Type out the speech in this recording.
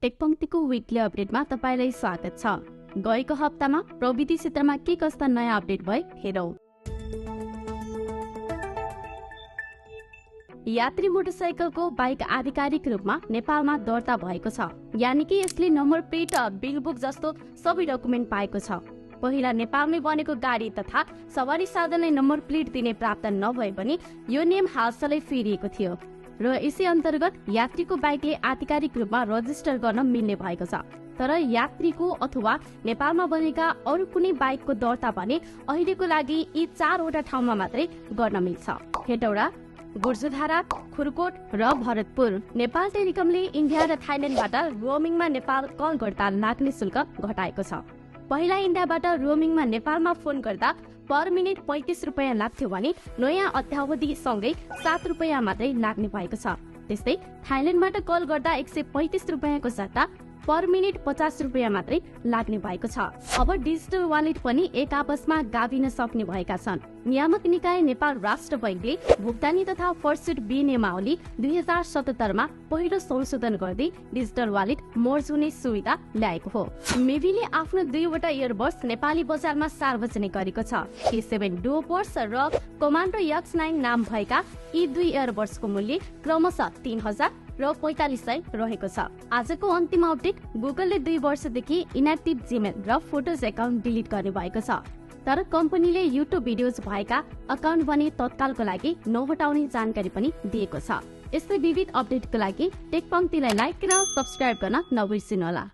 टेकपंक्तिको weekly अपडेटमा तपाईलाई स्वागत छ। गएको हप्तामा प्रविधि क्षेत्रमा के कस्ता नयाँ अपडेट भए हेरौं। यात्री मोटरसाइकलको बाइक आधिकारिक रूपमा नेपालमा दर्ता भएको छ, यानि कि यसले नम्बर प्लेट, बिल बुक जस्तो सबै डकुमेन्ट पाएको छ। पहिला नेपालमै बनेको गाडी तथा सवारी साधनलाई नम्बर प्लेट दिने प्राप्त नभए पनि यो नियम हालसालै फेरिएको थियो र यसै अन्तर्गत यात्रीको बाइकले आधिकारिक रूपमा रजिस्टर गर्न मिल्ने भएको छ। तर यात्रीको अथवा नेपालमा बनेका अरू कुनै बाइकको दर्ता भने अहिलेको लागि यी 4 वटा ठाउँमा मात्रै गर्न मिल्छ: हेटौडा, गुर्जोधारा, खुरकोट र भरतपुर। नेपाल टेलिकमले इन्डिया र थाइल्याण्डबाट रोमिङमा नेपाल कल गर्दा लाग्ने शुल्क घटाएको छ। पहिला इन्डियाबाट रोमिङमा नेपालमा फोन गर्दा पर मिनेट 35 रुपैयाँ लाग्थ्यो भने नयाँ अध्यावधि सँगै 7 रुपैयाँ मात्रै लाग्ने भएको छ। त्यस्तै थाइल्याण्डबाट कल गर्दा 135 रुपैयाँको सट्टा पर मिनेट 50 रुपैयाँ मात्रै लाग्ने भएको छ। अब डिजिटल वालेट पनि एक आपसमा गाभिन सक्ने भएका छन्। नियामक निकाय नेपाल राष्ट्र बैंकले भुक्तानी तथा फर्स्ट विनियमावली 2077 मा पहिलो संशोधन गर्दै डिजिटल वालेट मर्ज हुने सुविधा ल्याएको हो। मेबीले आफ्नो 2 वटा इयरबड्स नेपाली बजारमा सार्वजनिक गरेको छ। K7 डुओपर्स र कमान्डर X9 नाम भएका यी 2 इयरबड्सको मूल्य क्रमशः 3000 र 4500 रहेको छ। आजको अन्तिम अपडेट: गुगलले 2 वर्षदेखि इनएक्टिभ जीमेल र फोटोज एकाउन्ट डिलिट गर्ने भएको छ। तर कम्पनीले युट्युब भिडियोज भएका अकाउन्ट भने तत्कालको लागि नहटाउने जानकारी पनि दिएको छ। यस्तै विविध अपडेटको लागि टेकपंक्तिलाई लाइक र सब्स्क्राइब गर्न नबिर्सिनुहोला।